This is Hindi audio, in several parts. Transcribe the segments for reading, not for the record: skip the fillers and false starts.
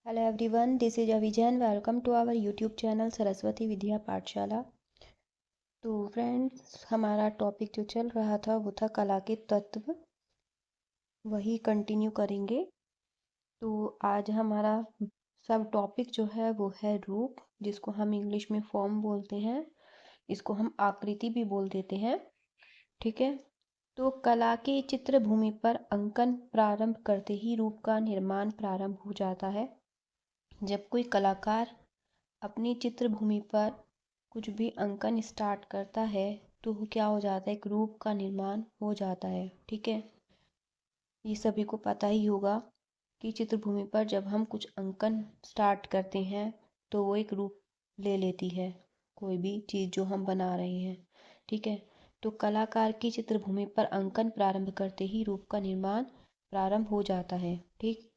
Hello everyone, this is Avijan. Welcome to our YouTube channel Saraswati Vidya पाठशाला। तो फ्रेंड्स, हमारा टॉपिक जो चल रहा था वो था कला के तत्व, वही कंटिन्यू करेंगे। तो आज हमारा सब टॉपिक जो है वो है रूप, जिसको हम इंग्लिश में फॉर्म बोलते हैं। इसको हम आकृति भी बोल देते हैं। ठीक है। तो कला के चित्र भूमि पर अंकन प्रारंभ करते ही रूप का निर्माण प्रारंभ हो जाता है। जब कोई कलाकार अपनी चित्र भूमि पर कुछ भी अंकन स्टार्ट करता है तो वो क्या हो जाता है, एक रूप का निर्माण हो जाता है। ठीक है। ये सभी को पता ही होगा कि चित्रभूमि पर जब हम कुछ अंकन स्टार्ट करते हैं तो वो एक रूप ले लेती है, कोई भी चीज़ जो हम बना रहे हैं। ठीक है। तो कलाकार की चित्रभूमि पर अंकन प्रारंभ करते ही रूप का निर्माण प्रारंभ हो जाता है। ठीक।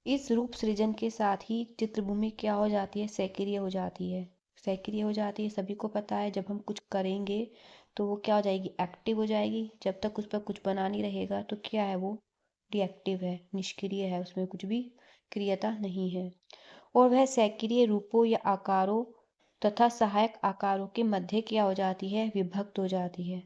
इस रूप सृजन के साथ ही चित्रभूमि क्या हो जाती है, सक्रिय हो जाती है। सक्रिय हो जाती है, सभी को पता है जब हम कुछ करेंगे तो वो क्या हो जाएगी, एक्टिव हो जाएगी। जब तक उस पर कुछ बना नहीं रहेगा तो क्या है, वो डिएक्टिव है, निष्क्रिय है, उसमें कुछ भी क्रियता नहीं है। और वह सक्रिय रूपों या आकारों तथा सहायक आकारों के मध्य क्या हो जाती है, विभक्त हो जाती है।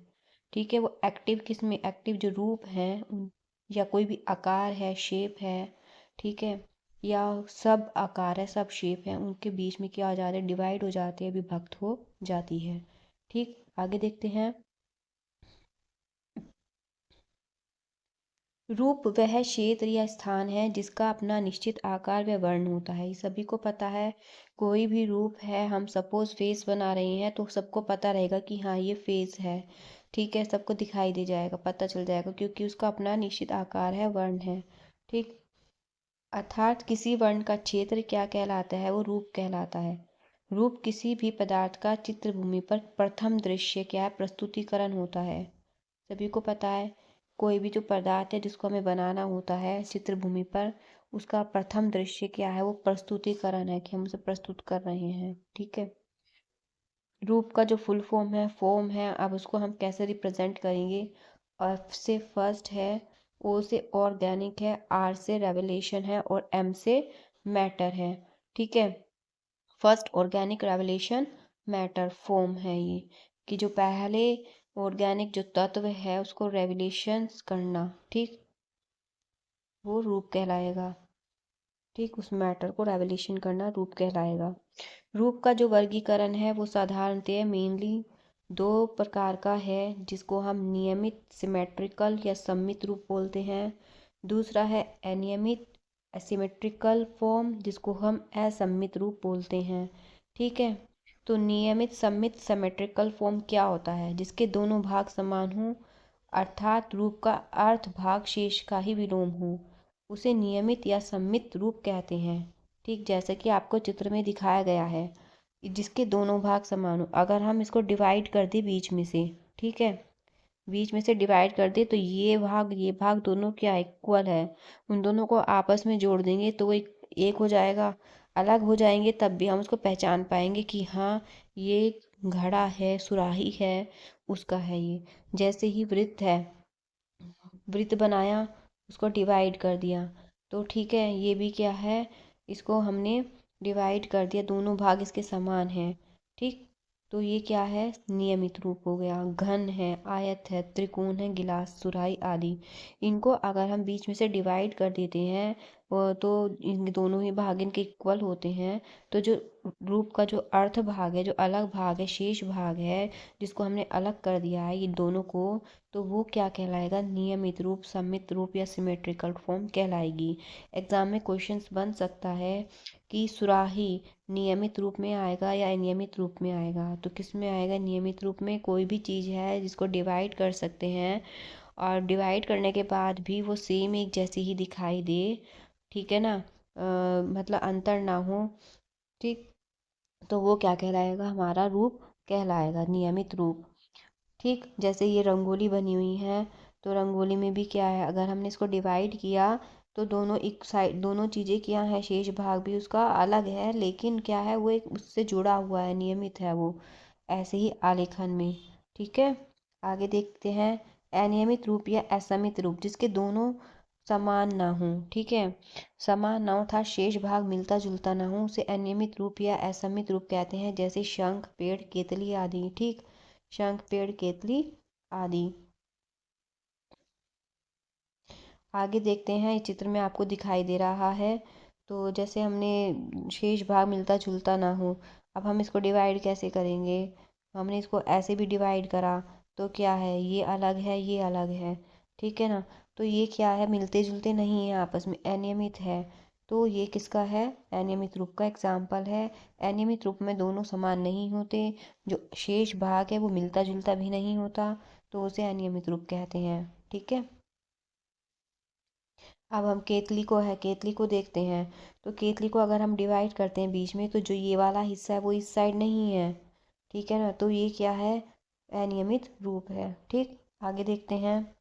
ठीक है। वो एक्टिव किस में, एक्टिव जो रूप हैं या कोई भी आकार है, शेप है, ठीक है, या सब आकार है, सब शेप है, उनके बीच में क्या हो जाता है, डिवाइड हो जाते हैं, विभक्त हो जाती है। ठीक। आगे देखते हैं। रूप वह क्षेत्र या स्थान है जिसका अपना निश्चित आकार व वर्ण होता है। ये सभी को पता है। कोई भी रूप है, हम सपोज फेस बना रहे हैं तो सबको पता रहेगा कि हाँ ये फेस है। ठीक है। सबको दिखाई दे जाएगा, पता चल जाएगा, क्योंकि उसका अपना निश्चित आकार है, वर्ण है। ठीक। अर्थात किसी वर्ण का क्षेत्र क्या कहलाता है, वो रूप कहलाता है। रूप किसी भी पदार्थ का चित्रभूमि पर प्रथम दृश्य क्या है, प्रस्तुतिकरण होता है। सभी को पता है, कोई भी जो पदार्थ है जिसको हमें बनाना होता है चित्रभूमि पर, उसका प्रथम दृश्य क्या है, वो प्रस्तुतिकरण है, कि हम उसे प्रस्तुत कर रहे हैं। ठीक है। रूप का जो फुल फॉर्म है, अब उसको हम कैसे रिप्रेजेंट करेंगे। एफ से फर्स्ट है, ओ से ऑर्गेनिक है, आर से रेवलेशन है और एम से मैटर है। ठीक है। First organic, revelation, matter, form है ये, कि जो पहले ऑर्गेनिक जो तत्व है उसको रेवलेशन करना, ठीक, वो रूप कहलाएगा। ठीक। उस मैटर को रेवलेशन करना रूप कहलाएगा। रूप का जो वर्गीकरण है वो साधारणतः मेनली दो प्रकार का है, जिसको हम नियमित सिमेट्रिकल या सममित रूप बोलते हैं। दूसरा है अनियमित एसिमेट्रिकल फॉर्म, जिसको हम असममित रूप बोलते हैं। ठीक है। तो नियमित सममित सिमेट्रिकल फॉर्म क्या होता है, जिसके दोनों भाग समान हों, अर्थात रूप का अर्ध भाग शेष का ही विलोम हो, उसे नियमित या सममित रूप कहते हैं। ठीक। जैसे कि आपको चित्र में दिखाया गया है, जिसके दोनों भाग समान हो। अगर हम इसको डिवाइड कर दें बीच में से, ठीक है, बीच में से डिवाइड कर दे तो ये भाग दोनों क्या इक्वल है, उन दोनों को आपस में जोड़ देंगे तो वो एक हो जाएगा। अलग हो जाएंगे तब भी हम उसको पहचान पाएंगे कि हाँ ये घड़ा है, सुराही है, उसका है ये। जैसे ही वृत्त है, वृत्त बनाया, उसको डिवाइड कर दिया, तो ठीक है, ये भी क्या है, इसको हमने डिवाइड कर दिया, दोनों भाग इसके समान हैं। ठीक। तो ये क्या है, नियमित रूप हो गया। घन है, आयत है, त्रिकोण है, गिलास, सुराही आदि, इनको अगर हम बीच में से डिवाइड कर देते हैं तो इन दोनों ही भाग इनके इक्वल होते हैं। तो जो रूप का जो अर्थ भाग है, जो अलग भाग है, शेष भाग है, जिसको हमने अलग कर दिया है इन दोनों को, तो वो क्या कहलाएगा, नियमित रूप, सममित रूप या सिमेट्रिकल फॉर्म कहलाएगी। एग्जाम में क्वेश्चंस बन सकता है कि सुराही नियमित रूप में आएगा या अनियमित रूप में आएगा। तो किस में आएगा, नियमित रूप में। कोई भी चीज़ है जिसको डिवाइड कर सकते हैं और डिवाइड करने के बाद भी वो सेम एक जैसी ही दिखाई दे, ठीक है ना, मतलब अंतर ना हो, ठीक, तो वो क्या कहलाएगा, हमारा रूप कहलाएगा, नियमित रूप। ठीक। जैसे ये रंगोली बनी हुई है, तो रंगोली में भी क्या है, अगर हमने इसको डिवाइड किया तो दोनों एक साइड, दोनों चीज़ें क्या है, शेष भाग भी उसका अलग है, लेकिन क्या है, वो एक उससे जुड़ा हुआ है, नियमित है वो। ऐसे ही आलेखन में। ठीक है। आगे देखते हैं। अनियमित रूप या असमित रूप, जिसके दोनों समान ना हो, ठीक है। समान ना हो अर्थात शेष भाग मिलता जुलता ना हो, उसे अनियमित रूप या असमित रूप कहते हैं, जैसे शंख, पेड़, केतली आदि, ठीक। शंख, पेड़, केतली आदि। आगे देखते हैं, इस चित्र में आपको दिखाई दे रहा है। तो जैसे हमने शेष भाग मिलता जुलता ना हो, अब हम इसको डिवाइड कैसे करेंगे। हमने इसको ऐसे भी डिवाइड करा तो क्या है, ये अलग है, ये अलग है, ठीक है ना। तो ये क्या है, मिलते जुलते नहीं है आपस में, अनियमित है। तो ये किसका है, अनियमित रूप का एग्जाम्पल है। अनियमित रूप में दोनों समान नहीं होते, जो शेष भाग है वो मिलता जुलता भी नहीं होता, तो उसे अनियमित रूप कहते हैं, ठीक है। अब हम केतली को देखते हैं। तो केतली को अगर हम डिवाइड करते हैं बीच में, तो जो ये वाला हिस्सा है वो इस साइड नहीं है, ठीक है ना। तो ये क्या है, अनियमित रूप है, ठीक। आगे देखते हैं,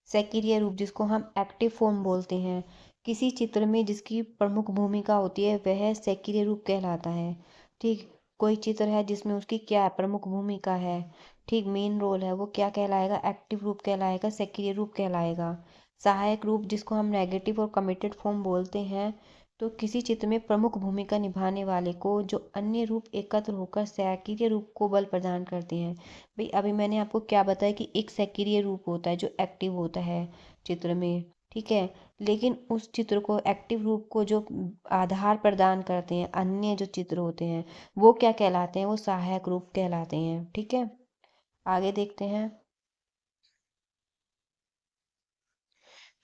सक्रिय रूप जिसको हम एक्टिव फॉर्म बोलते हैं। किसी चित्र में जिसकी प्रमुख भूमिका होती है वह सक्रिय रूप कहलाता है, ठीक। कोई चित्र है जिसमें उसकी क्या है, प्रमुख भूमिका है, ठीक, मेन रोल है, वो क्या कहलाएगा, एक्टिव रूप कहलाएगा, सक्रिय रूप कहलाएगा। सहायक रूप जिसको हम नेगेटिव और कमिटेड फॉर्म बोलते हैं। तो किसी चित्र में प्रमुख भूमिका निभाने वाले को जो अन्य रूप एकत्र होकर सक्रिय रूप को बल प्रदान करते हैं। भाई अभी मैंने आपको क्या बताया कि एक सक्रिय रूप होता है जो एक्टिव होता है चित्र में, ठीक है। लेकिन उस चित्र को, एक्टिव रूप को जो आधार प्रदान करते हैं अन्य जो चित्र होते हैं, वो क्या कहलाते हैं, वो सहायक रूप कहलाते हैं, ठीक है। आगे देखते हैं,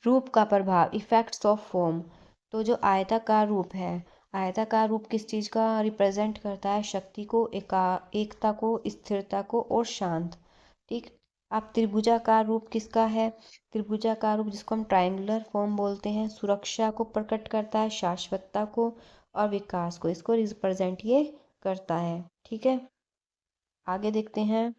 रूप का प्रभाव, इफेक्ट्स ऑफ फॉर्म। तो जो आयताकार रूप है, आयताकार रूप किस चीज़ का रिप्रेजेंट करता है, शक्ति को, एकता को, स्थिरता को और शांत, ठीक। अब त्रिभुजाकार रूप किसका है, त्रिभुजाकार रूप जिसको हम ट्रायंगुलर फॉर्म बोलते हैं, सुरक्षा को प्रकट करता है, शाश्वतता को और विकास को, इसको रिप्रेजेंट ये करता है, ठीक है। आगे देखते हैं,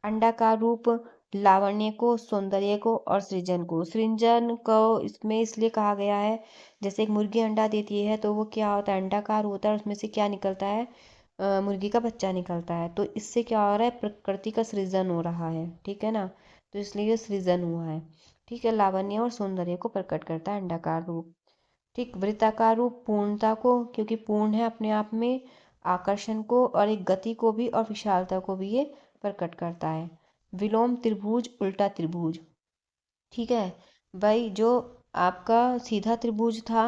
अंडाकार रूप लावण्य को, सौंदर्य को और सृजन को। सृजन को इसमें इसलिए कहा गया है, जैसे एक मुर्गी अंडा देती है तो वो क्या होता है, अंडाकार होता है, उसमें से क्या निकलता है, मुर्गी का बच्चा निकलता है। तो इससे क्या हो रहा है, प्रकृति का सृजन हो रहा है, ठीक है ना। तो इसलिए ये सृजन हुआ है, ठीक है। लावण्य और सौंदर्य को प्रकट करता है अंडाकार रूप, ठीक। वृत्ताकार रूप पूर्णता को, क्योंकि पूर्ण है अपने आप में, आकर्षण को और एक गति को भी और विशालता को भी ये प्रकट करता है। विलोम त्रिभुज, उल्टा त्रिभुज, ठीक है। भाई जो आपका सीधा त्रिभुज था,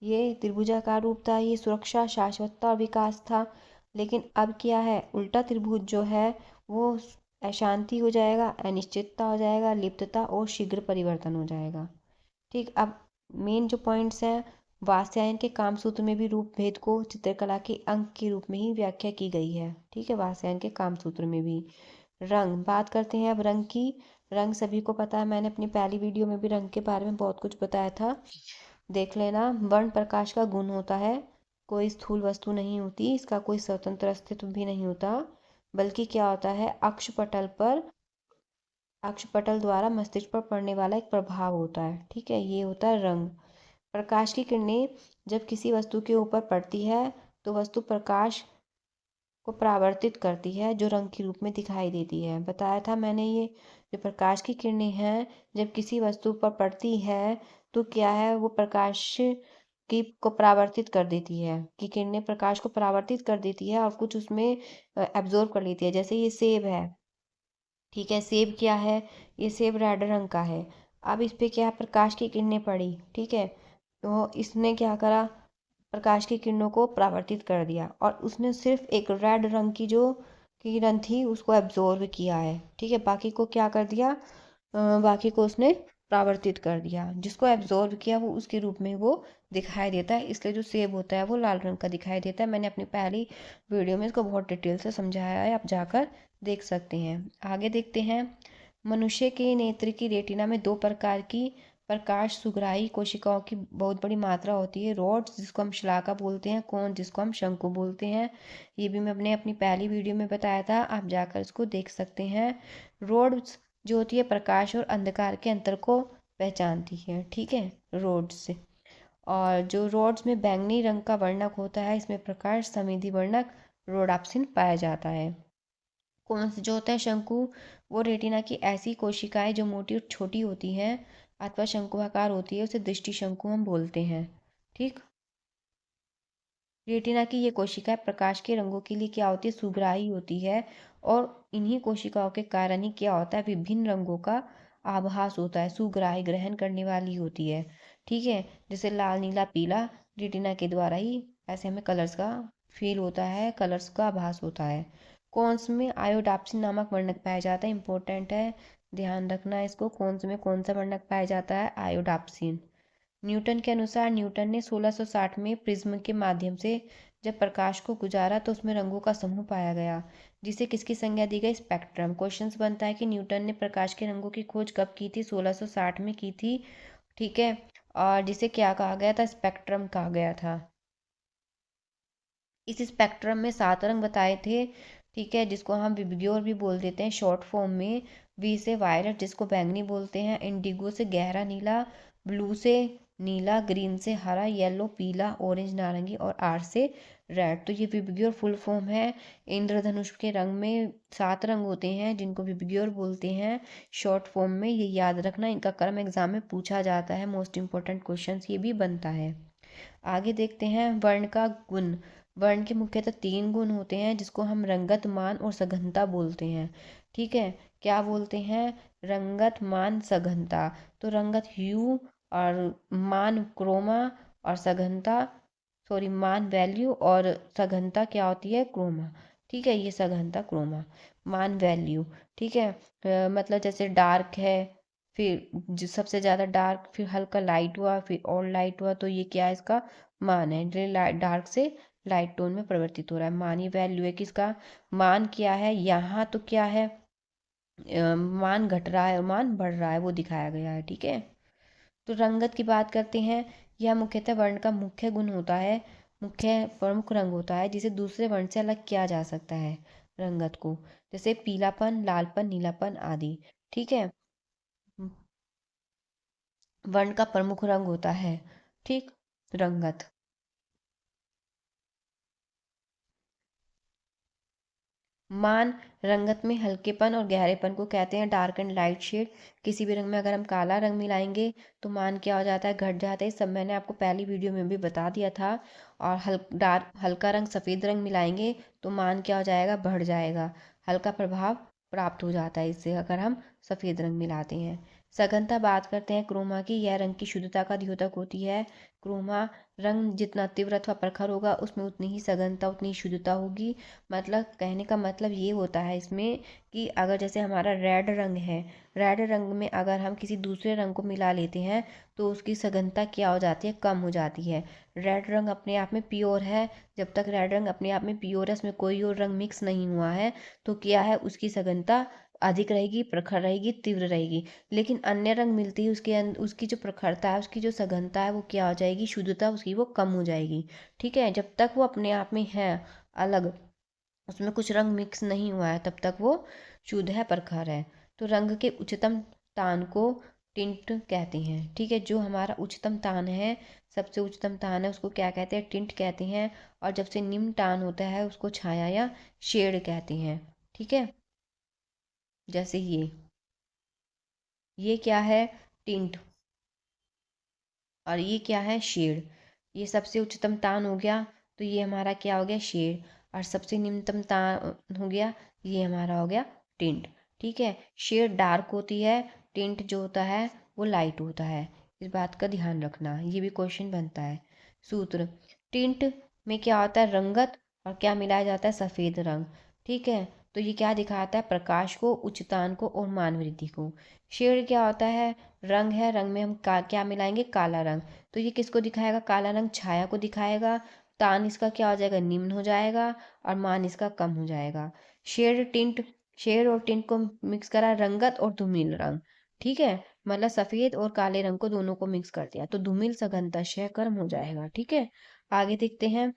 ये त्रिभुजाकार रूप था, ये सुरक्षा, शाश्वतता और विकास था। लेकिन अब क्या है, उल्टा त्रिभुज जो है वो अशांति हो जाएगा, अनिश्चितता हो जाएगा, लिप्तता और शीघ्र परिवर्तन हो जाएगा, ठीक। अब मेन जो पॉइंट्स हैं, वात्स्यायन के कामसूत्र में भी रूप भेद को चित्रकला के अंक के रूप में ही व्याख्या की गई है, ठीक है। वात्स्यायन के कामसूत्र में भी। रंग, बात करते हैं अब रंग की। रंग सभी को पता है, मैंने अपनी पहली वीडियो में भी रंग के बारे में बहुत कुछ बताया था, देख लेना। वर्ण प्रकाश का गुण होता है, कोई स्थूल वस्तु नहीं होती, इसका कोई स्वतंत्र अस्तित्व भी नहीं होता, बल्कि क्या होता है, अक्षपटल द्वारा मस्तिष्क पर पड़ने वाला एक प्रभाव होता है, ठीक है। ये होता है रंग। प्रकाश की किरणें जब किसी वस्तु के ऊपर पड़ती है तो वस्तु प्रकाश को परावर्तित करती है, जो रंग के रूप में दिखाई देती है। बताया था मैंने, ये जो प्रकाश की किरणें हैं जब किसी वस्तु पर पड़ती है तो क्या है, वो प्रकाश की को परावर्तित कर देती है, कि किरणें प्रकाश को परावर्तित कर देती है और कुछ उसमें एब्जॉर्ब कर लेती है। जैसे ये सेब है, ठीक है, सेब क्या है, ये सेब रेड रंग का है। अब इस पे क्या है, प्रकाश की किरणें पड़ी, ठीक है। तो इसने क्या करा, प्रकाश की किरणों को परावर्तित कर दिया और उसने सिर्फ एक रेड रंग की जो किरण थी उसको एब्जॉर्व किया है, ठीक है। बाकी को क्या कर दिया, बाकी को उसने परावर्तित कर दिया, जिसको एब्जॉर्व किया वो उसके रूप में वो दिखाई देता है। इसलिए जो सेब होता है वो लाल रंग का दिखाई देता है। मैंने अपनी पहली वीडियो में इसको बहुत डिटेल से समझाया है, आप जाकर देख सकते हैं। आगे देखते हैं, मनुष्य के नेत्र की रेटिना में दो प्रकार की प्रकाश सुग्राही कोशिकाओं की बहुत बड़ी मात्रा होती है, रोड्स जिसको हम शलाका बोलते हैं, कोन जिसको हम शंकु बोलते हैं। ये भी मैंने अपनी पहली वीडियो में बताया था, आप जाकर इसको देख सकते हैं। रोड्स जो होती है प्रकाश और अंधकार के अंतर को पहचानती है, ठीक है, रोड्स से। और जो रोड्स में बैंगनी रंग का वर्णक होता है, इसमें प्रकाश संवेदी वर्णक रोडाप्सिन पाया जाता है। कौन से जो होता है शंकु, वो रेटिना की ऐसी कोशिकाएं जो मोटी और छोटी होती हैं, अथवा शंकुआकार होती है उसे दृष्टि शंकु हम बोलते हैं। ठीक। रेटिना की ये कोशिकाएं प्रकाश के रंगों के लिए क्या होती है, सुग्राही होती है। और इन्हीं कोशिकाओं के कारण ही क्या होता है, विभिन्न रंगों का आभास होता है, सुग्राही ग्रहण करने वाली होती है। ठीक है। जैसे लाल नीला पीला, रेटिना के द्वारा ही ऐसे हमें कलर्स का फील होता है, कलर्स का आभास होता है। कौन में आयोडाप्सिन नामक वर्णक पाया जाता है, इंपॉर्टेंट है, ध्यान रखना इसको। कौन में कौन सा वर्णक पाया जाता है, आयोडाप्सिन। न्यूटन के अनुसार न्यूटन ने 1660 में प्रिज्म के माध्यम से जब प्रकाश को गुजारा तो उसमें रंगों का समूह पाया गया, जिसे किसकी संज्ञा दी गई, स्पेक्ट्रम। क्वेश्चंस बनता है कि न्यूटन ने प्रकाश के रंगों की खोज कब की थी, 1660 में की थी। ठीक है। और जिसे क्या कहा गया था, स्पेक्ट्रम कहा गया था। इस स्पेक्ट्रम में 7 रंग बताए थे। ठीक है, जिसको हम विबग्योर भी बोल देते हैं शॉर्ट फॉर्म में। वी से वायलेट जिसको बैंगनी बोलते हैं, इंडिगो से गहरा नीला, ब्लू से नीला, ग्रीन से हरा, येलो पीला, ऑरेंज नारंगी और आर से रेड। तो ये विबग्योर फुल फॉर्म है। इंद्रधनुष के रंग में 7 रंग होते हैं जिनको विबग्योर बोलते हैं शॉर्ट फॉर्म में। ये याद रखना, इनका क्रम एग्जाम में पूछा जाता है, मोस्ट इंपॉर्टेंट क्वेश्चन ये भी बनता है। आगे देखते हैं वर्ण का गुण। वर्ण के मुख्यतः 3 गुण होते हैं जिसको हम रंगत, मान और सघनता बोलते हैं। ठीक है। क्या बोलते हैं, रंगत, मान, सघनता। तो रंगत ह्यू, और मान क्रोमा, और सघनता, सॉरी मान वैल्यू, और सघनता क्या होती है, क्रोमा। ठीक है, ये सघनता क्रोमा, मान वैल्यू। ठीक है। मतलब जैसे डार्क है, फिर जो सबसे ज़्यादा डार्क, फिर हल्का लाइट हुआ, फिर और लाइट हुआ, तो ये क्या है, इसका मान है। डार्क से लाइट टोन में परिवर्तित हो रहा है, मान। ये वैल्यू है किसका, मान क्या है यहाँ, तो क्या है, मान घट रहा है और मान बढ़ रहा है, वो दिखाया गया है। ठीक है। तो रंगत की बात करते हैं। यह मुख्यतः वर्ण का मुख्य गुण होता है, मुख्य प्रमुख रंग होता है जिसे दूसरे वर्ण से अलग किया जा सकता है, रंगत को। जैसे पीलापन, लालपन, नीलापन आदि। ठीक है। वर्ण का प्रमुख रंग होता है, ठीक, रंगत। मान रंगत में हल्केपन और गहरेपन को कहते हैं, डार्क एंड लाइट शेड। किसी भी रंग में अगर हम काला रंग मिलाएंगे तो मान क्या हो जाता है, घट जाता है। सब मैंने आपको पहली वीडियो में भी बता दिया था। और हल्का रंग, सफ़ेद रंग मिलाएंगे तो मान क्या हो जाएगा, बढ़ जाएगा। हल्का प्रभाव प्राप्त हो जाता है इससे, अगर हम सफ़ेद रंग मिलाते हैं। सघनता बात करते हैं क्रोमा की, यह रंग की शुद्धता का द्योतक होती है। क्रोमा रंग जितना तीव्र अथवा प्रखर होगा उसमें उतनी ही सघनता, उतनी ही शुद्धता होगी। मतलब कहने का मतलब ये होता है इसमें कि अगर जैसे हमारा रेड रंग है, रेड रंग में अगर हम किसी दूसरे रंग को मिला लेते हैं तो उसकी सघनता क्या हो जाती है, कम हो जाती है। रेड रंग अपने आप में प्योर है, जब तक रेड रंग अपने आप में प्योर है, उसमें कोई और रंग मिक्स नहीं हुआ है, तो क्या है, उसकी सघनता अधिक रहेगी, प्रखर रहेगी, तीव्र रहेगी। लेकिन अन्य रंग मिलती है उसकी जो प्रखरता है, उसकी जो सघनता है, वो क्या हो जाएगी, शुद्धता उसकी वो कम हो जाएगी। ठीक है। जब तक वो अपने आप में है अलग, उसमें कुछ रंग मिक्स नहीं हुआ है, तब तक वो शुद्ध है, प्रखर है। तो रंग के उच्चतम तान को टिंट कहते हैं। ठीक है। जो हमारा उच्चतम तान है, सबसे उच्चतम तान है, उसको क्या कहते हैं, टिंट कहते हैं। और जब से निम्न तान होता है उसको छाया या शेड कहते हैं। ठीक है। जैसे ये क्या है, टिंट, और ये क्या है, शेड। ये सबसे उच्चतम तान हो गया, तो ये हमारा क्या हो गया, शेड। और सबसे निम्नतम तान हो गया, ये हमारा हो गया टिंट। ठीक है। शेड डार्क होती है, टिंट जो होता है वो लाइट होता है। इस बात का ध्यान रखना, ये भी क्वेश्चन बनता है। सूत्र, टिंट में क्या होता है, रंगत, और क्या मिलाया जाता है, सफ़ेद रंग। ठीक है। तो ये क्या दिखाता है, प्रकाश को, उच्चतान को और मान वृद्धि को। शेड क्या होता है, रंग है, रंग में हम क्या मिलाएंगे, काला रंग। तो ये किसको दिखाएगा, काला रंग छाया को दिखाएगा। तान इसका क्या हो जाएगा, निम्न हो जाएगा, और मान इसका कम हो जाएगा। शेड टिंट, शेड और टिंट को मिक्स करा, रंगत और धूमिल रंग। ठीक है। मतलब सफ़ेद और काले रंग को दोनों को मिक्स कर दिया तो धूमिल, सघनता, क्षय, कर्म हो जाएगा। ठीक है। आगे देखते हैं।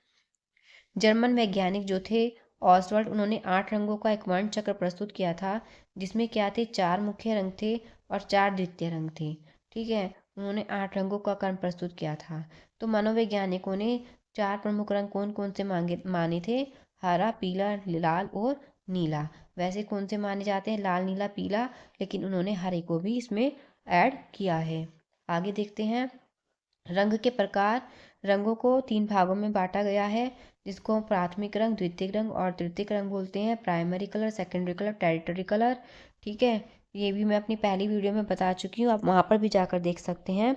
जर्मन वैज्ञानिक जो थे ऑसवर्ल्ड, उन्होंने 8 रंगों का एक वर्ण चक्र प्रस्तुत किया था, जिसमें क्या थे, 4 मुख्य रंग थे और 4 द्वितीय रंग थे। ठीक है। उन्होंने 8 रंगों का क्रम प्रस्तुत किया था। तो मनोवैज्ञानिकों ने 4 प्रमुख रंग कौन कौन से माने थे, हरा, पीला, लाल और नीला। वैसे कौन से माने जाते हैं, लाल, नीला, पीला, लेकिन उन्होंने हरे को भी इसमें ऐड किया है। आगे देखते हैं रंग के प्रकार। रंगों को 3 भागों में बांटा गया है, जिसको प्राथमिक रंग, द्वितीयक रंग और तृतीयक रंग बोलते हैं। Primary colour, secondary colour, territory colour. ठीक है, ये भी मैं अपनी पहली वीडियो में बता चुकी हूँ, आप वहाँ पर भी जाकर देख सकते हैं।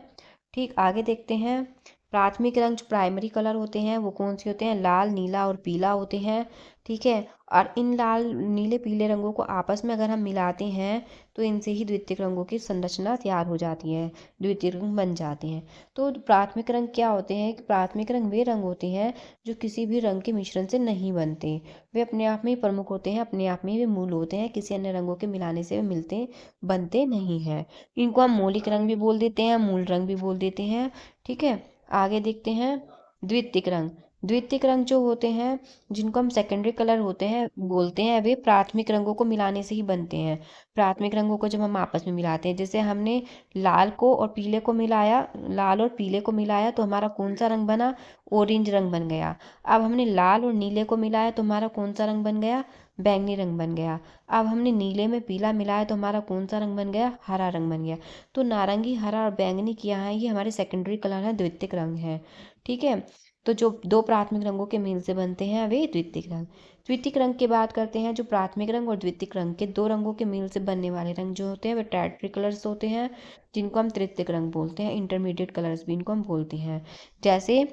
ठीक, आगे देखते हैं प्राथमिक रंग जो प्राइमरी कलर होते हैं वो कौन से होते हैं, लाल, नीला और पीला होते हैं। ठीक है, और इन लाल, नीले, पीले रंगों को आपस में अगर हम मिलाते हैं तो इनसे ही द्वितीयक रंगों की संरचना तैयार हो जाती है, द्वितीयक रंग बन जाते हैं। तो प्राथमिक रंग क्या होते हैं कि प्राथमिक रंग वे रंग होते हैं जो किसी भी रंग के मिश्रण से नहीं बनते। वे अपने आप में ही प्रमुख होते हैं, अपने आप में ही वे मूल होते हैं, किसी अन्य रंगों के मिलाने से वे मिलते बनते नहीं हैं। इनको हम मौलिक रंग भी बोल देते हैं, मूल रंग भी बोल देते हैं। ठीक है, आगे देखते हैं द्वितीयक रंग। द्वितीयक रंग जो होते हैं, जिनको हम सेकेंडरी कलर होते हैं बोलते हैं, वे प्राथमिक रंगों को मिलाने से ही बनते हैं। प्राथमिक रंगों को जब हम आपस में मिलाते हैं, जैसे हमने लाल को और पीले को मिलाया, लाल और पीले को मिलाया तो हमारा कौन सा रंग बना, ऑरेंज रंग बन गया। अब हमने लाल और नीले को मिलाया तो हमारा कौन सा रंग बन गया, बैंगनी रंग बन गया। अब हमने नीले में पीला मिलाया तो हमारा कौन सा रंग बन गया, हरा रंग बन गया। तो नारंगी, हरा और बैंगनी क्या है, ये हमारे सेकेंडरी कलर हैं, द्वितीयक रंग है। ठीक है, तो जो दो प्राथमिक रंगों के मेल से बनते हैं वे द्वितीयक रंग। द्वितीयक रंग की बात करते हैं, जो प्राथमिक रंग और द्वितीयक रंग के दो रंगों के मेल से बनने वाले रंग जो होते हैं वे टेरिटरी कलर्स होते हैं, जिनको हम तृतीयक रंग बोलते हैं। इंटरमीडिएट कलर्स भी इनको हम बोलते हैं, जैसे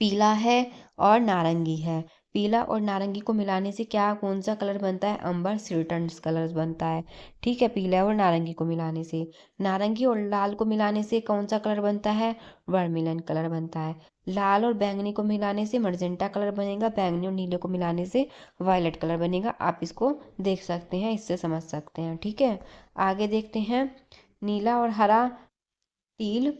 पीला है और नारंगी है। पीला और नारंगी को मिलाने से क्या, कौन सा कलर बनता है, अंबर सिल्टन्स कलर बनता है। ठीक है, पीला और नारंगी को मिलाने से। नारंगी और लाल को मिलाने से कौन सा कलर बनता है, वर्मिलन कलर बनता है। लाल और बैंगनी को मिलाने से मर्जेंटा कलर बनेगा, बैंगनी और नीले को मिलाने से वायलेट कलर बनेगा। आप इसको देख सकते हैं, इससे समझ सकते हैं। ठीक है, आगे देखते हैं नीला और हरा टील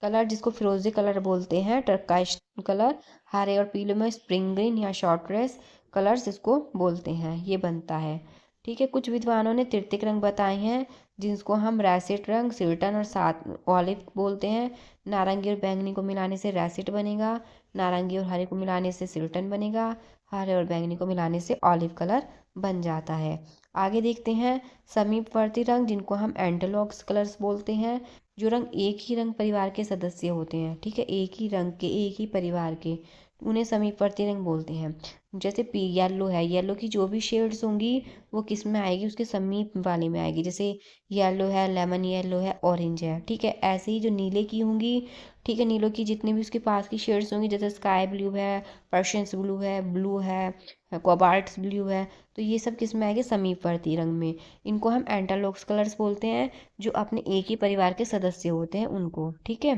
कलर, जिसको फिरोजी कलर बोलते हैं, टर्काइश कलर। हरे और पीले में स्प्रिंग ग्रीन या शॉर्ट रेस कलर्स इसको बोलते हैं, ये बनता है। ठीक है, कुछ विद्वानों ने तृतीयक रंग बताए हैं, जिसको हम रैसिट रंग, सिल्टन और सात ऑलिव बोलते हैं। नारंगी और बैंगनी को मिलाने से रैसिट बनेगा, नारंगी और हरे को मिलाने से सिल्टन बनेगा, हरे और बैंगनी को मिलाने से ऑलिव कलर बन जाता है। आगे देखते हैं समीपवर्ती रंग, जिनको हम एंटरलॉक्स कलर्स बोलते हैं। जो रंग एक ही रंग परिवार के सदस्य होते हैं, ठीक है, एक ही रंग के, एक ही परिवार के, उन्हें समीपवर्ती रंग बोलते हैं। जैसे येलो है, येलो की जो भी शेड्स होंगी वो किस में आएगी, उसके समीप वाले में आएगी। जैसे येलो है, लेमन येलो है, ऑरेंज है। ठीक है, ऐसे ही जो नीले की होंगी, ठीक है, नीलों की जितनी भी उसके पास की शेड्स होंगी, जैसे स्काई ब्लू है, पर्शियंस ब्लू है, कोबाल्ट ब्लू है, तो ये सब किस में आएंगे, समीपवर्ती रंग में। इनको हम एंटरलॉक्स कलर्स बोलते हैं, जो अपने एक ही परिवार के सदस्य होते हैं उनको। ठीक है,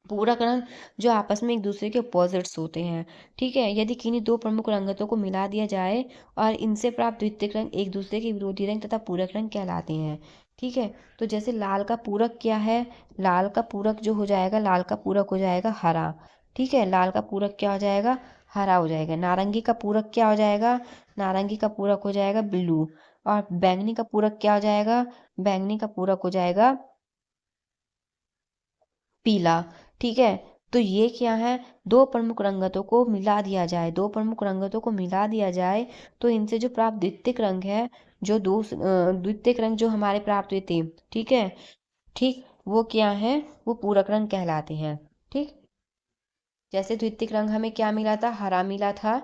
पूरक रंग जो आपस में एक दूसरे के अपोजिट्स होते हैं। ठीक है, यदि किन्हीं दो प्रमुख रंगतों को मिला दिया जाए और इनसे प्राप्त द्वितीयक रंग एक दूसरे के विरोधी रंग तथा पूरक रंग कहलाते हैं। ठीक है, तो जैसे लाल का पूरक क्या है, लाल का पूरक जो हो जाएगा, लाल का पूरक हो जाएगा हरा। ठीक है, लाल का पूरक क्या हो जाएगा, हरा हो जाएगा। नारंगी का पूरक क्या हो जाएगा, नारंगी का पूरक हो जाएगा ब्लू। और बैंगनी का पूरक क्या हो जाएगा, बैंगनी का पूरक हो जाएगा पीला। ठीक है, तो ये क्या है, दो प्रमुख रंगतों को मिला दिया जाए, दो प्रमुख रंगतों को मिला दिया जाए तो इनसे जो प्राप्त द्वितीयक रंग है, जो द्वितीयक रंग जो हमारे प्राप्त हुए थे, ठीक है, ठीक, वो क्या है, वो पूरक रंग कहलाते हैं। ठीक, जैसे द्वितीयक रंग हमें क्या मिला था, हरा मिला था,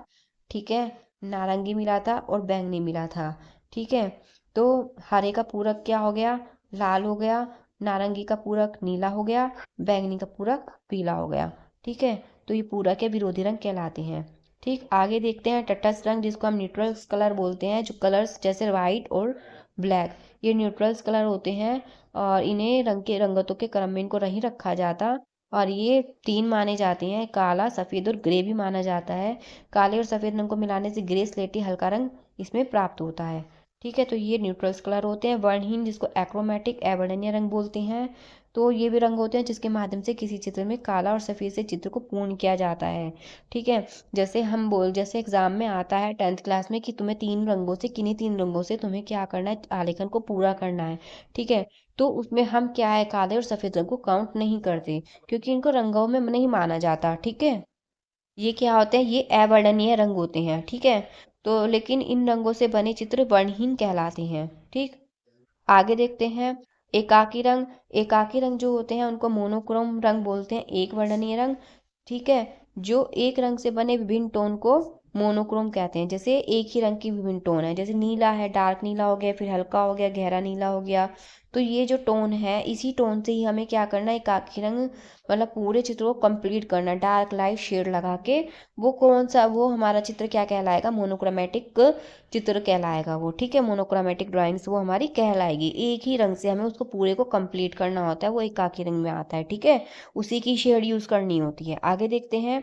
ठीक है, नारंगी मिला था और बैंगनी मिला था। ठीक है, तो हरे का पूरक क्या हो गया, लाल हो गया। नारंगी का पूरक नीला हो गया, बैंगनी का पूरक पीला हो गया। ठीक है, तो ये पूरक के विरोधी रंग कहलाते हैं। ठीक, आगे देखते हैं तटस्थ रंग, जिसको हम न्यूट्रल्स कलर बोलते हैं। जो कलर्स जैसे वाइट और ब्लैक, ये न्यूट्रल्स कलर होते हैं और इन्हें रंग के रंगतों के क्रम में इनको नहीं रखा जाता। और ये तीन माने जाते हैं, काला, सफ़ेद और ग्रे भी माना जाता है। काले और सफ़ेद रंग को मिलाने से ग्रे स्लेटी हल्का रंग इसमें प्राप्त होता है। ठीक है, तो ये न्यूट्रल्स कलर होते हैं। वर्णहीन, जिसको एक्रोमेटिक एवर्णनीय रंग बोलते हैं, तो ये भी रंग होते हैं जिसके माध्यम से किसी चित्र में काला और सफ़ेद से चित्र को पूर्ण किया जाता है। ठीक है, जैसे एग्जाम में आता है 10th क्लास में कि तुम्हें तीन रंगों से, किन्हीं तीन रंगों से तुम्हें क्या करना है, आलेखन को पूरा करना है। ठीक है, तो उसमें हम क्या है, काले और सफ़ेद रंग को काउंट नहीं करते, क्योंकि इनको रंगों में नहीं माना जाता। ठीक है, ये क्या होते हैं, ये अवर्णनीय रंग होते हैं। ठीक है, तो लेकिन इन रंगों से बने चित्र वर्णहीन कहलाते हैं। ठीक, आगे देखते हैं एकाकी रंग जो होते हैं उनको मोनोक्रोम रंग बोलते हैं, एक वर्णनीय रंग। ठीक है, जो एक रंग से बने विभिन्न टोन को मोनोक्रोम कहते हैं। जैसे एक ही रंग की विभिन्न टोन है, जैसे नीला है, डार्क नीला हो गया, फिर हल्का हो गया, गहरा नीला हो गया। तो ये जो टोन है, इसी टोन से ही हमें क्या करना है, एकाकी रंग मतलब पूरे चित्र को कंप्लीट करना है, डार्क लाइट शेड लगा के। वो कौन सा, वो हमारा चित्र क्या कहलाएगा, मोनोक्रोमेटिक चित्र कहलाएगा वो। ठीक है, मोनोक्रोमेटिक ड्राइंग्स वो हमारी कहलाएगी। एक ही रंग से हमें उसको पूरे को कंप्लीट करना होता है, वो एकाकी रंग में आता है। ठीक है, उसी की शेड यूज करनी होती है। आगे देखते हैं,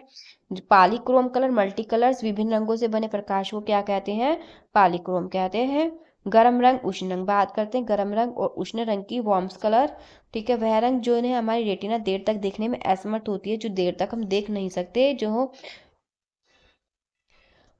पॉलीक्रोम कलर, मल्टी कलर्स, विभिन्न रंगों से बने प्रकाश को क्या कहते हैं, पॉलीक्रोम कहते हैं। गर्म रंग, उष्ण रंग, बात करते हैं गर्म रंग और उष्ण रंग की, वार्म्स कलर। ठीक है, वह रंग जो है हमारी रेटिना देर तक देखने में असमर्थ होती है, जो देर तक हम देख नहीं सकते, जो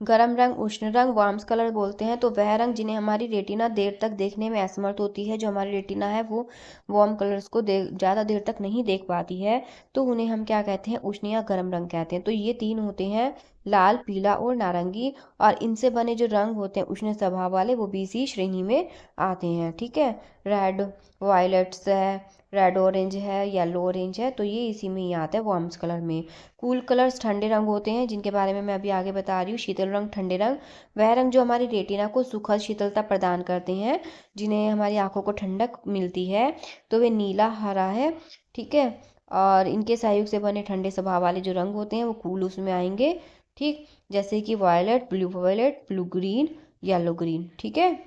गर्म रंग, उष्ण रंग, वार्म्स कलर बोलते हैं। तो वह रंग जिन्हें हमारी रेटिना देर तक देखने में असमर्थ होती है, जो हमारी रेटिना है वो वार्म कलर्स को ज़्यादा देर तक नहीं देख पाती है, तो उन्हें हम क्या कहते हैं, उष्ण या गर्म रंग कहते हैं। तो ये तीन होते हैं, लाल, पीला और नारंगी। और इनसे बने जो रंग होते हैं उष्ण स्वभाव वाले, वो भी इसी श्रेणी में आते हैं। ठीक है, रेड वायलेट्स है, रेड ऑरेंज है, येलो ऑरेंज है, तो ये इसी में ही आता है, वार्म्स कलर में। कूल कलर्स ठंडे रंग होते हैं, जिनके बारे में मैं अभी आगे बता रही हूँ। शीतल रंग, ठंडे रंग, वह रंग जो हमारी रेटिना को सुखद शीतलता प्रदान करते हैं, जिन्हें हमारी आंखों को ठंडक मिलती है, तो वे नीला, हरा है। ठीक है, और इनके सहयोग से बने ठंडे स्वभाव वाले जो रंग होते हैं वो कूल उसमें आएंगे। ठीक, जैसे कि violet, blue green, yellow green. ठीक है,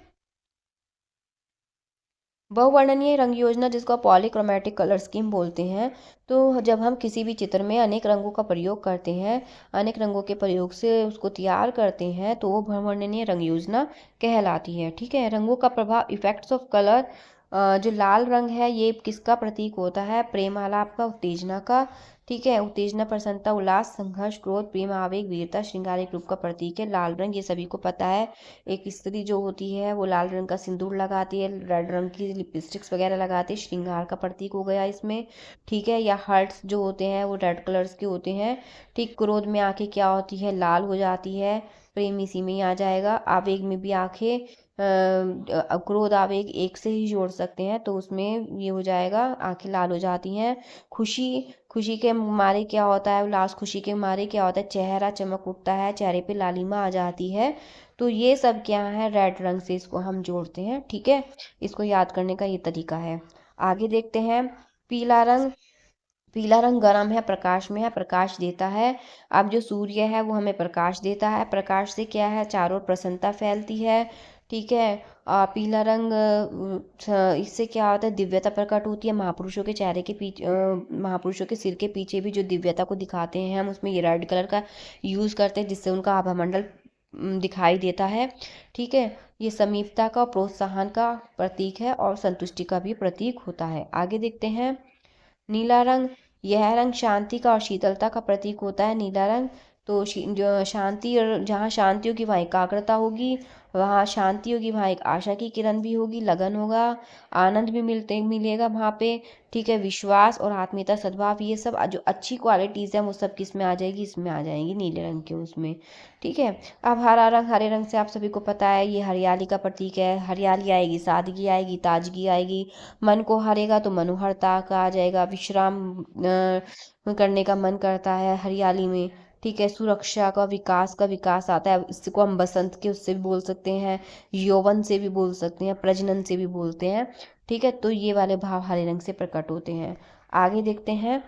बहुवर्णनीय रंग योजना, जिसको पॉलीक्रोमेटिक कलर स्कीम बोलते हैं। तो जब हम किसी भी चित्र में अनेक रंगों का प्रयोग करते हैं, अनेक रंगों के प्रयोग से उसको तैयार करते हैं, तो वो बहुवर्णनीय रंग योजना कहलाती है। ठीक है, रंगों का प्रभाव, इफेक्ट्स ऑफ कलर। जो लाल रंग है ये किसका प्रतीक होता है, प्रेम आलाप का, उत्तेजना का। ठीक है, उत्तेजना, प्रसन्नता, उल्लास, संघर्ष, क्रोध, प्रेम, आवेग, वीरता, श्रृंगारिक रूप का प्रतीक है लाल रंग, ये सभी को पता है। एक स्त्री जो होती है वो लाल रंग का सिंदूर लगाती है, रेड रंग की लिपस्टिक्स वगैरह लगाती है, श्रृंगार का प्रतीक हो गया इसमें। ठीक है, या हार्ट्स जो होते हैं वो रेड कलर्स के होते हैं। ठीक, क्रोध में आंखें क्या होती है, लाल हो जाती है। प्रेम इसी में ही आ जाएगा। आवेग में भी आंखें, क्रोध आवेग एक से ही जोड़ सकते हैं, तो उसमें ये हो जाएगा, आंखें लाल हो जाती हैं। खुशी, खुशी के मारे क्या होता है, उल्लास, खुशी के मारे क्या होता है, चेहरा चमक उठता है, चेहरे पे लालिमा आ जाती है। तो ये सब क्या है, रेड रंग से इसको हम जोड़ते हैं। ठीक है, इसको याद करने का ये तरीका है। आगे देखते हैं, पीला रंग। पीला रंग गर्म है, प्रकाश में है, प्रकाश देता है। अब जो सूर्य है वो हमें प्रकाश देता है, प्रकाश से क्या है, चारों ओर प्रसन्नता फैलती है। ठीक है, पीला रंग, इससे क्या होता है, दिव्यता प्रकट होती है। महापुरुषों के चेहरे के पीछे, महापुरुषों के सिर के पीछे भी जो दिव्यता को दिखाते हैं हम, उसमें ये रेड कलर का यूज़ करते हैं, जिससे उनका आभा मंडल दिखाई देता है। ठीक है, ये समीपता का, प्रोत्साहन का प्रतीक है और संतुष्टि का भी प्रतीक होता है। आगे देखते हैं, नीला रंग। यह रंग शांति का और शीतलता का प्रतीक होता है, नीला रंग। तो जो शांति, और जहाँ शांति होगी वहाँ एकाग्रता होगी, वहाँ शांति होगी वहाँ एक आशा की किरण भी होगी, लगन होगा, आनंद भी मिलेगा वहाँ पे। ठीक है, विश्वास और आत्मीयता, सद्भाव, ये सब जो अच्छी क्वालिटीज़ हैं वो सब किस में आ जाएगी, इसमें आ जाएंगी, नीले रंग के उसमें। ठीक है, अब हरा रंग, हरे रंग से आप सभी को पता है ये हरियाली का प्रतीक है। हरियाली आएगी, सादगी आएगी, ताजगी आएगी। मन को हरेगा तो मनोहरता का आ जाएगा, विश्राम करने का मन करता है हरियाली में। ठीक है, सुरक्षा का विकास आता है। इसको हम बसंत के उससे भी बोल सकते हैं, यौवन से भी बोल सकते हैं, प्रजनन से भी बोलते हैं। ठीक है, तो ये वाले भाव हरे रंग से प्रकट होते हैं। आगे देखते हैं,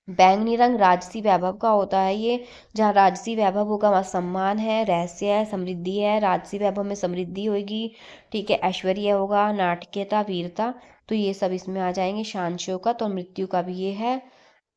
बैंगनी रंग राजसी वैभव का होता है ये। जहाँ राजसी वैभव होगा वहाँ सम्मान है, रहस्य है, समृद्धि है। राजसी वैभव में समृद्धि होगी। ठीक है, ऐश्वर्य होगा, नाटकीयता, वीरता, तो ये सब इसमें आ जाएंगे। शान शौकत और मृत्यु का भी ये है।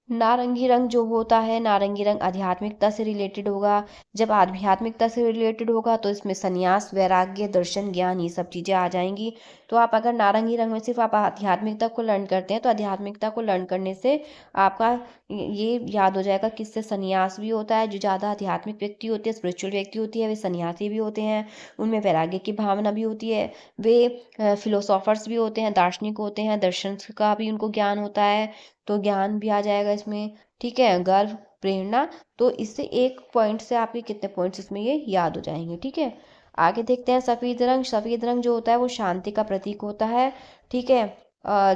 नारंगी रंग जो होता है, नारंगी रंग आध्यात्मिकता से रिलेटेड होगा। जब आध्यात्मिकता से रिलेटेड होगा तो इसमें संन्यास, वैराग्य, दर्शन, ज्ञान, ये सब चीज़ें आ जाएंगी। तो आप अगर नारंगी रंग में सिर्फ आप आध्यात्मिकता को लर्न करते हैं, तो आध्यात्मिकता को लर्न करने से आपका ये याद हो जाएगा कि इससे संन्यास भी होता है। जो ज़्यादा आध्यात्मिक व्यक्ति होते हैं, स्पिरिचुअल व्यक्ति होती है, वे सन्यासी भी होते हैं। उनमें वैराग्य की भावना भी होती है। वे फिलोसोफर्स भी होते हैं, दार्शनिक होते हैं, दर्शन का भी उनको ज्ञान होता है, तो ज्ञान भी आ जाएगा इसमें। ठीक है, गर्व, प्रेरणा, तो इससे एक पॉइंट से आपके कितने पॉइंट्स इसमें ये याद हो जाएंगे। ठीक है, आगे देखते हैं, सफ़ेद रंग। सफ़ेद रंग जो होता है वो शांति का प्रतीक होता है। ठीक है,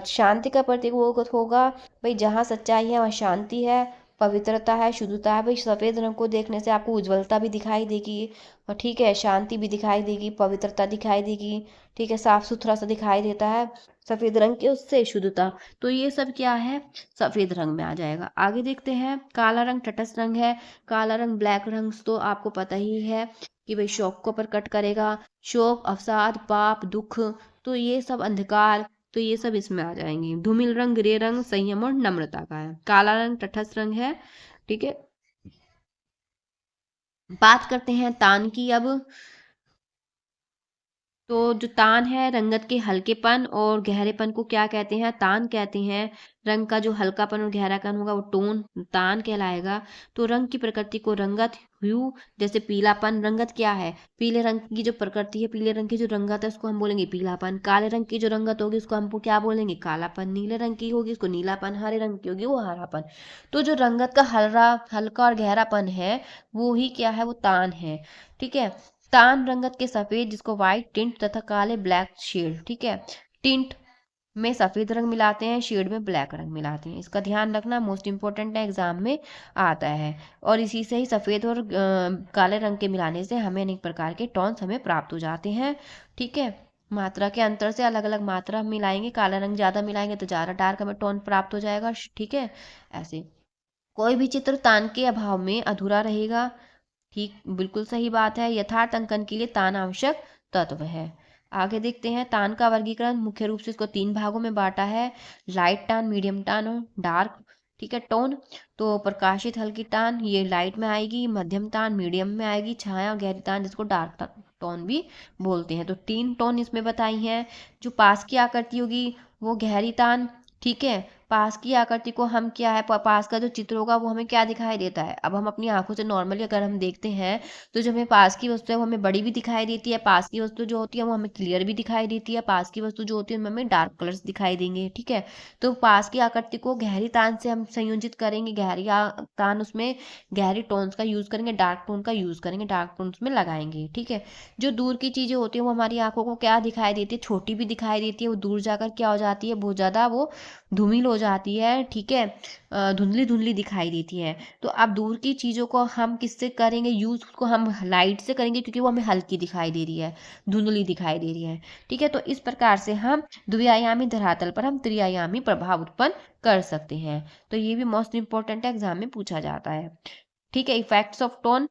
शांति का प्रतीक वो होगा भाई, जहाँ सच्चाई है वहाँ शांति है, पवित्रता है, शुद्धता है। भाई सफ़ेद रंग को देखने से आपको उज्ज्वलता भी दिखाई देगी, और ठीक है, शांति भी दिखाई देगी, पवित्रता दिखाई देगी, ठीक है, साफ सुथरा सा दिखाई देता है सफ़ेद रंग के, उससे शुद्धता। तो ये सब क्या है, सफ़ेद रंग में आ जाएगा। आगे देखते हैं, काला रंग तटस्थ रंग है। काला रंग, ब्लैक रंग तो आपको पता ही है कि भाई शोक को प्रकट करेगा, शोक, अवसाद, पाप, दुख, तो ये सब अंधकार, तो ये सब इसमें आ जाएंगे। धूमिल रंग, ग्रे रंग संयम और नम्रता का है। काला रंग तटस्थ रंग है, ठीक है। बात करते हैं तान की अब। तो जो तान है, रंगत के हल्केपन और गहरेपन को क्या कहते हैं, तान कहते हैं। रंग का जो हल्कापन और गहरापन होगा वो टोन, तान कहलाएगा। तो रंग की प्रकृति को रंगत, ह्यू, जैसे पीलापन, रंगत क्या है, पीले रंग की जो प्रकृति है, पीले रंग की जो रंगत है उसको हम बोलेंगे पीलापन। काले रंग की जो रंगत होगी उसको हम क्या बोलेंगे, कालापन। नीले रंग की होगी उसको नीलापन, हरे रंग की होगी वो हरापन। तो जो रंगत का हल्का और गहरापन है, वो ही क्या है, वो तान है, ठीक है। तान रंगत के सफेद, जिसको व्हाइट टिंट, तथा काले, ब्लैक शेड, ठीक है। टिंट में सफेद रंग मिलाते हैं, शेड में ब्लैक रंग मिलाते हैं। इसका ध्यान रखना, मोस्ट इंपॉर्टेंट है, एग्जाम में आता है। और इसी से ही सफेद और काले रंग के मिलाने से हमें अनेक प्रकार के टोन्स हमें प्राप्त हो जाते हैं, ठीक है। मात्रा के अंतर से अलग अलग मात्रा हम मिलाएंगे, काला रंग ज़्यादा मिलाएंगे तो ज़्यादा डार्क हमें टोन प्राप्त हो जाएगा, ठीक है। ऐसे कोई भी चित्र तान के अभाव में अधूरा रहेगा, ठीक, बिल्कुल सही बात है। यथार्थ अंकन के लिए तान आवश्यक तत्व है। आगे देखते हैं, तान का वर्गीकरण मुख्य रूप से इसको 3 भागों में बांटा है, लाइट टान, मीडियम टान और डार्क, ठीक है, टोन। तो प्रकाशित हल्की टान ये लाइट में आएगी, मध्यम टान मीडियम में आएगी, छाया और गहरी टान जिसको डार्क टोन भी बोलते हैं। तो 3 टोन इसमें बताई हैं। जो पास की आकृति होगी वो गहरी तान, ठीक है। पास की आकृति को हम क्या है, पास का जो चित्र होगा वो हमें क्या दिखाई देता है, अब हम अपनी आंखों से नॉर्मली अगर हम देखते हैं तो जो हमें पास की वस्तु है वो हमें बड़ी भी दिखाई देती है, पास की वस्तु जो होती है वो हमें क्लियर भी दिखाई देती है, पास की वस्तु जो होती है उनमें हमें डार्क कलर्स दिखाई देंगे, ठीक है। तो पास की आकृति को गहरी तान से हम संयोजित करेंगे, गहरी तान, उसमें गहरी टोन्स का यूज करेंगे, डार्क टोन का यूज करेंगे, डार्क टोन्स में लगाएंगे, ठीक है। जो दूर की चीजें होती है वो हमारी आंखों को क्या दिखाई देती है, छोटी भी दिखाई देती है, वो दूर जाकर क्या हो जाती है, बहुत ज्यादा वो धूमिल हो जाती है, ठीक है, धुंधली धुंधली दिखाई देती है। तो अब दूर की चीज़ों को हम किससे करेंगे यूज़, उसको हम लाइट से करेंगे क्योंकि वो हमें हल्की दिखाई दे रही है, धुंधली दिखाई दे रही है, ठीक है। तो इस प्रकार से हम द्विआयामी धरातल पर हम त्रिआयामी प्रभाव उत्पन्न कर सकते हैं। तो ये भी मोस्ट इंपॉर्टेंट एग्जाम में पूछा जाता है, ठीक है। इफेक्ट्स ऑफ टोन,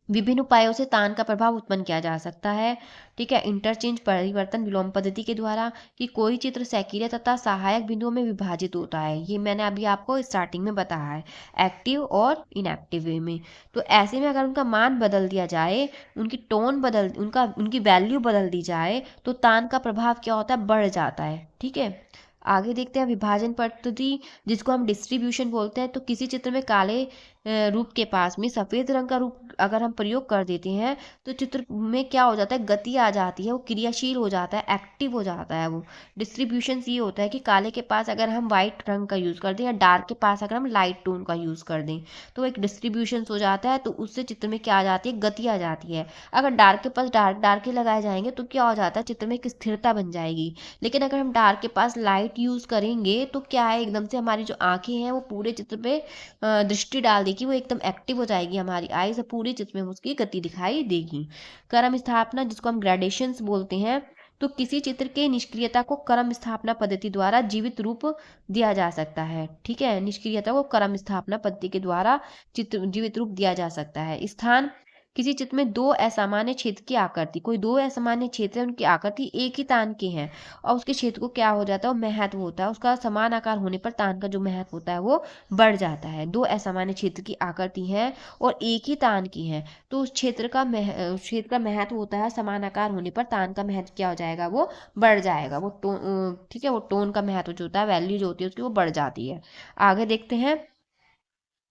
विभिन्न उपायों से तान का प्रभाव उत्पन्न किया जा सकता है, ठीक है। इंटरचेंज, परिवर्तन, विलोम पद्धति के द्वारा, कि कोई चित्र सैकिरे तथा सहायक बिंदुओं में विभाजित होता है, ये मैंने अभी आपको स्टार्टिंग में बताया है, एक्टिव और इनएक्टिव वे में। तो ऐसे में अगर उनका मान बदल दिया जाए, उनकी टोन बदल, उनकी वैल्यू बदल दी जाए, तो तान का प्रभाव क्या होता है, बढ़ जाता है, ठीक है। आगे देखते हैं विभाजन पद्धति, जिसको हम डिस्ट्रीब्यूशन बोलते हैं। तो किसी चित्र में काले रूप के पास में सफ़ेद रंग का रूप अगर हम प्रयोग कर देते हैं तो चित्र में क्या हो जाता है, गति आ जाती है, वो क्रियाशील हो जाता है, एक्टिव हो जाता है। वो डिस्ट्रीब्यूशन ये होता है कि काले के पास अगर हम वाइट रंग का यूज़ कर दें या डार्क के पास अगर हम लाइट टोन का यूज़ कर दें तो एक डिस्ट्रीब्यूशन हो जाता है, तो उससे चित्र में क्या आ जाती है, गति आ जाती है। अगर डार्क के पास डार्क डार्क ही लगाए जाएंगे तो क्या हो जाता है, चित्र में एक स्थिरता बन जाएगी। लेकिन अगर हम डार्क के पास लाइट यूज़ करेंगे तो क्या है, एकदम से हमारी जो आंखें हैं वो पूरे चित्र पे दृष्टि डाल देगी, वो एकदम एक्टिव हो जाएगी, हमारी आई से पूरे चित्र में उसकी गति दिखाई देगी। क्रम स्थापना, जिसको हम ग्रेडेशंस बोलते हैं। तो किसी चित्र के निष्क्रियता को क्रम स्थापना पद्धति द्वारा जीवित रूप दिया जा सकता है, ठीक है। निष्क्रियता को क्रम स्थापना पद्धति के द्वारा चित्र जीवित रूप दिया जा सकता है। स्थान, किसी चित्र में दो असामान्य क्षेत्र की आकृति, कोई दो असामान्य क्षेत्र है, उनकी आकृति एक ही तान के हैं और उसके क्षेत्र को क्या हो जाता है, वो महत्व होता है, उसका समान आकार होने पर तान का जो महत्व होता है वो बढ़ जाता है। दो असामान्य क्षेत्र की आकृति है और एक ही तान की है तो उस क्षेत्र का महत्व होता है, समान आकार होने पर तान का महत्व क्या हो जाएगा, वो बढ़ जाएगा, वो टोन, ठीक है, वो टोन का महत्व जो होता है, वैल्यू जो होती है उसकी वो बढ़ जाती है। आगे देखते हैं,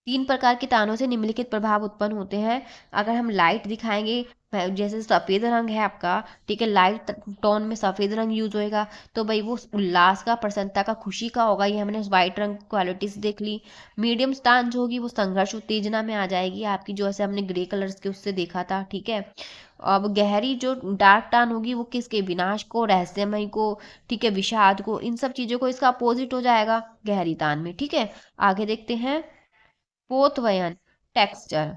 तीन प्रकार के तारों से निम्नलिखित प्रभाव उत्पन्न होते हैं। अगर हम लाइट दिखाएंगे, जैसे सफेद रंग है आपका, ठीक है, लाइट टोन में सफेद रंग यूज होएगा, तो भाई वो उल्लास का, प्रसन्नता का, खुशी का होगा। ये हमने व्हाइट रंग क्वालिटीज देख ली। मीडियम टान जो होगी वो संघर्ष उत्तेजना में आ जाएगी आपकी, जो ऐसे हमने ग्रे कलर्स के उससे देखा था, ठीक है। अब गहरी जो डार्क टान होगी वो किसके, विनाश को, रहस्यमय को, ठीक है, विषाद को, इन सब चीजों को इसका अपोजिट हो जाएगा गहरी तान में, ठीक है। आगे देखते हैं पोतवयन, टेक्सचर।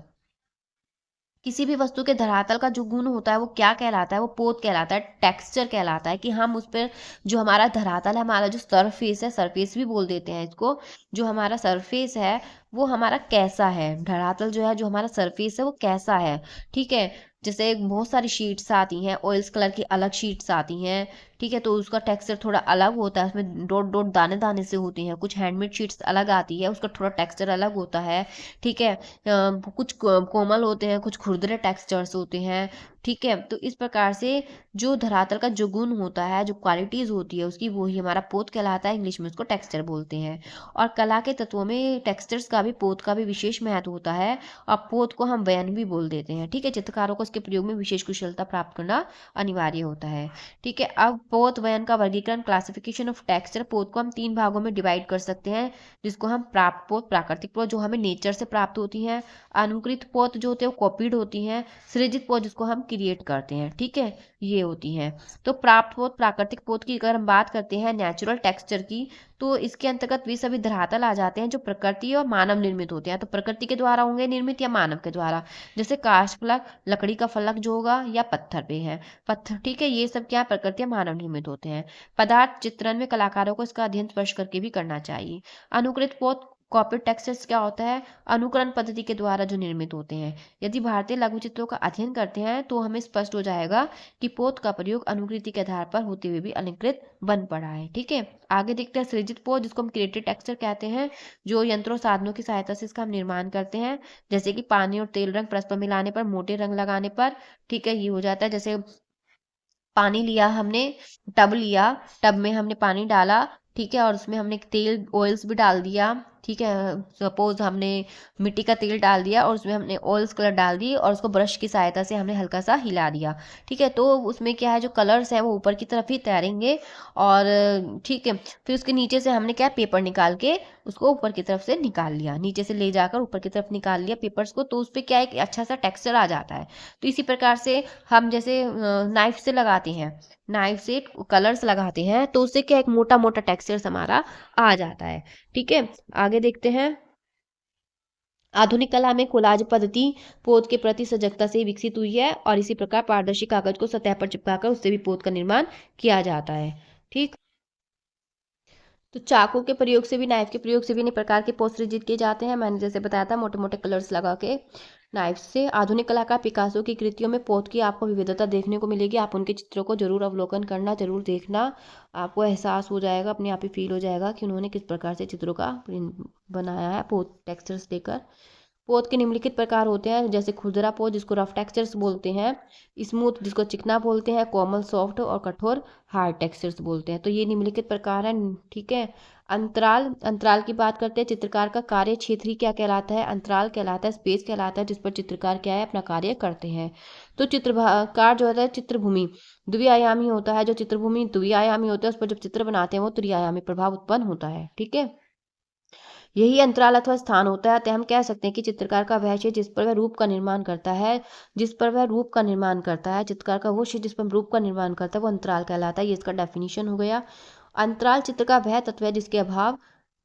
किसी भी वस्तु के धरातल का जो गुण होता है वो क्या कहलाता है, वो पोत कहलाता है, टेक्सचर कहलाता है। कि हम उस पर जो हमारा धरातल है, हमारा जो सरफेस है, सरफेस भी बोल देते हैं इसको, जो हमारा सरफेस है वो हमारा कैसा है, धरातल जो है, जो हमारा सरफेस है वो कैसा है, ठीक है। जैसे बहुत सारी शीट्स आती हैं, ऑयल्स कलर की अलग शीट्स आती हैं, ठीक है, तो उसका टेक्सचर थोड़ा अलग होता है, उसमें डॉट डॉट दाने दाने से होती हैं। कुछ हैंडमेड शीट्स अलग आती है, उसका थोड़ा टेक्सचर अलग होता है, ठीक है। कुछ कोमल होते हैं, कुछ खुरदरे टेक्सचर्स होते हैं, ठीक है। तो इस प्रकार से जो धरातल का जो गुण होता है, जो क्वालिटीज होती है उसकी, वो ही हमारा पोत कहलाता है। इंग्लिश में उसको टेक्सचर बोलते हैं। और कला के तत्वों में टेक्सचर्स का भी, पोत का भी विशेष महत्व होता है। और पोत को हम वयन भी बोल देते हैं, ठीक है। चित्रकारों को इसके प्रयोग में विशेष कुशलता प्राप्त करना अनिवार्य होता है, ठीक है। अब पोत वयन का वर्गीकरण, क्लासिफिकेशन ऑफ टेक्सचर। पोत को हम तीन भागों में डिवाइड कर सकते हैं, जिसको हम प्राप्त पोत, प्राकृतिक पोत जो हमें नेचर से प्राप्त होती हैं, अनुकृत पोत जो होते हैं वो कॉपीड होती हैं, सृजित पोत जिसको हम क्रिएट करते हैं, ठीक है, ये होती हैं। तो प्राप्त पोत, प्राकृतिक पोत की अगर हम बात करते हैं, नेचुरल टेक्सचर की, तो इसके अंतर्गत वे सभी धरातल आ जाते हैं जो प्रकृति और मानव निर्मित होते हैं। तो प्रकृति के द्वारा होंगे निर्मित या मानव के द्वारा, जैसे काष्ठ फलक, लकड़ी का फलक जो होगा, या पत्थर पे है, पत्थर, ठीक है, ये सब क्या प्रकृति या मानव निर्मित होते हैं। पदार्थ चित्रण में कलाकारों को इसका अध्ययन स्पर्श करके भी करना चाहिए। अनुकृत पोत, कॉपी टेक्सचर्स क्या होता है, अनुकरण पद्धति के द्वारा जो निर्मित होते हैं। यदि भारतीय लघु चित्रों का अध्ययन करते हैं तो हमें स्पष्ट हो जाएगा कि पोत का प्रयोग अनुकृति के आधार पर होते हुए भी अलंकृत बन पड़ा है, ठीक है। आगे देखते हैं सृजित पोत, जिसको हम क्रिएटेड टेक्सचर कहते हैं, जो यंत्रों साधनों की सहायता से इसका हम निर्माण करते हैं। जैसे कि पानी और तेल रंग परस्पर मिलाने पर, मोटे रंग लगाने पर, ठीक है, ये हो जाता है। जैसे पानी लिया हमने, टब लिया, टब में हमने पानी डाला, ठीक है, और उसमें हमने तेल, ऑयल्स भी डाल दिया, ठीक है। सपोज हमने मिट्टी का तेल डाल दिया और उसमें हमने ऑयल्स कलर डाल दी और उसको ब्रश की सहायता से हमने हल्का सा हिला दिया, ठीक है। तो उसमें क्या है, जो कलर्स है वो ऊपर की तरफ ही तैरेंगे, और ठीक है, फिर उसके नीचे से हमने क्या, पेपर निकाल के उसको ऊपर की तरफ से निकाल लिया, नीचे से ले जाकर ऊपर की तरफ निकाल लिया पेपर्स को, तो उस पर क्या, एक अच्छा सा टेक्सचर आ जाता है। तो इसी प्रकार से हम जैसे नाइफ से लगाते हैं, नाइफ से कलर्स लगाते हैं, तो उससे क्या, एक मोटा मोटा टेक्सचर हमारा आ जाता है, ठीक है। आगे देखते हैं। आधुनिक कला में कोलाज पद्धति पोत के प्रति सजगता से विकसित हुई है, और इसी प्रकार पारदर्शी कागज को सतह पर चिपकाकर उससे भी पोत का निर्माण किया जाता है, ठीक। तो चाकू के प्रयोग से भी, नाइफ के प्रयोग से भी इन्हीं प्रकार के पोत सृजित किए जाते हैं। मैंने जैसे बताया था, मोटे मोटे कलर्स लगा के नाइफ से। आधुनिक कलाकार पिकासो की कृतियों में पोत की आपको विविधता देखने को मिलेगी। आप उनके चित्रों को जरूर अवलोकन करना, जरूर देखना, आपको एहसास हो जाएगा, अपने आप ही फील हो जाएगा कि उन्होंने किस प्रकार से चित्रों का प्रिंट बनाया है पोत टेक्सचर्स देकर। पोत के निम्नलिखित प्रकार होते हैं, जैसे खुरदरा पोत जिसको रफ टेक्सचर्स बोलते हैं, स्मूथ जिसको चिकना बोलते हैं, कोमल सॉफ्ट, और कठोर हार्ड टेक्सचर्स बोलते हैं। तो ये निम्नलिखित प्रकार हैं, ठीक है। अंतराल, अंतराल की बात करते हैं। चित्रकार का कार्य क्षेत्र ही क्या कहलाता है, अंतराल कहलाता है, स्पेस कहलाता है, जिस पर चित्रकार क्या है, अपना कार्य करते हैं। तो चित्रकार जो होता है, चित्रभूमि द्विआयामी होता है। जो चित्रभूमि द्विआयामी होता है उस पर जब चित्र बनाते हैं वो त्रिआयामी प्रभाव उत्पन्न होता है, ठीक है। यही अंतराल अथवा स्थान होता है। अतः हम कह सकते हैं कि चित्रकार का वह क्षेत्र जिस पर वह रूप का निर्माण करता है, जिस पर वह रूप का निर्माण करता है, चित्रकार का वो क्षेत्र जिस पर रूप का निर्माण करता है, वो अंतराल कहलाता है। ये इसका डेफिनेशन हो गया। अंतराल चित्र का वह तत्व है जिसके अभाव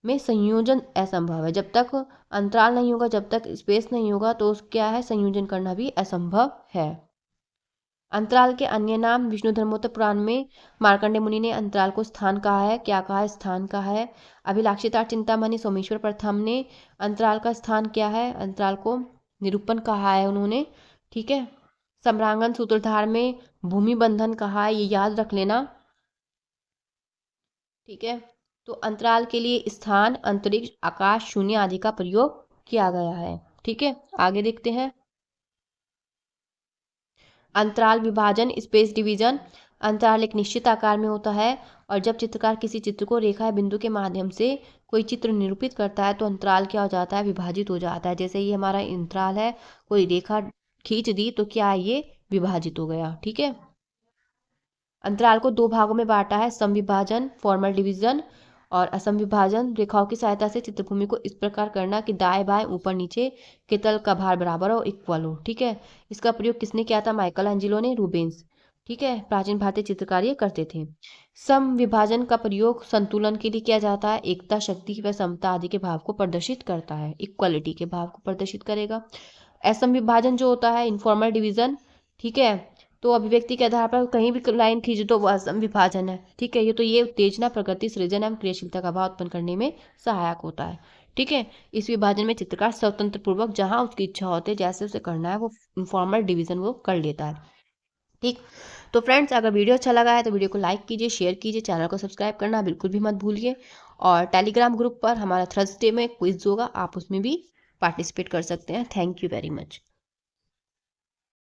में संयोजन असंभव है। जब तक अंतराल नहीं होगा, जब तक स्पेस नहीं होगा, तो क्या है, संयोजन करना भी असंभव है। अंतराल के अन्य नाम, विष्णु धर्मोत्तर पुराण में मार्कंडे मुनि ने अंतराल को स्थान कहा है। क्या कहा है, स्थान कहा है। अभिलाषितार्थ चिंतामणि सोमेश्वर प्रथम ने अंतराल का स्थान क्या है, अंतराल को निरूपण कहा है उन्होंने, ठीक है। सम्रांगण सूत्रधार में भूमि बंधन कहा है, ये याद रख लेना, ठीक है। तो अंतराल के लिए स्थान, अंतरिक्ष, आकाश, शून्य आदि का प्रयोग किया गया है, ठीक है। आगे देखते हैं। अंतराल विभाजन, स्पेस डिवीजन। अंतराल एक निश्चित आकार में होता है और जब चित्रकार किसी चित्र को रेखा या बिंदु के माध्यम से कोई चित्र निरूपित करता है तो अंतराल क्या हो जाता है, विभाजित हो जाता है। जैसे ये हमारा अंतराल है, कोई रेखा खींच दी तो क्या ये विभाजित हो गया। ठीक है, अंतराल को दो भागों में बांटा है, सम विभाजन फॉर्मल डिवीजन और असम विभाजन। रेखाओं की सहायता से चित्रभूमि को इस प्रकार करना कि दाएं बाएं ऊपर नीचे के तल का भार बराबर हो, इक्वल हो। ठीक है, इसका प्रयोग किसने किया था, माइकल एंजिलो ने, रूबेंस। ठीक है, प्राचीन भारतीय चित्रकार ये करते थे। सम विभाजन का प्रयोग संतुलन के लिए किया जाता है, एकता शक्ति व समता आदि के भाव को प्रदर्शित करता है, इक्वलिटी के भाव को प्रदर्शित करेगा। असम विभाजन जो होता है, इनफॉर्मल डिवीजन। ठीक है, तो अभिव्यक्ति के आधार पर कहीं भी लाइन खींच दो वो असम विभाजन है। ठीक है, ये उत्तेजना प्रगति सृजन एवं क्रियाशीलता का भाव उत्पन्न करने में सहायक होता है। ठीक है, इस विभाजन में चित्रकार स्वतंत्र पूर्वक जहां उसकी इच्छा होती है जैसे उसे करना है वो इनफॉर्मल डिवीजन वो कर लेता है। ठीक, तो फ्रेंड्स अगर वीडियो अच्छा लगा है तो वीडियो को लाइक कीजिए, शेयर कीजिए, चैनल को सब्सक्राइब करना बिल्कुल भी मत भूलिए। और टेलीग्राम ग्रुप पर हमारा थर्सडे में क्विज होगा, आप उसमें भी पार्टिसिपेट कर सकते हैं। Thank you very much.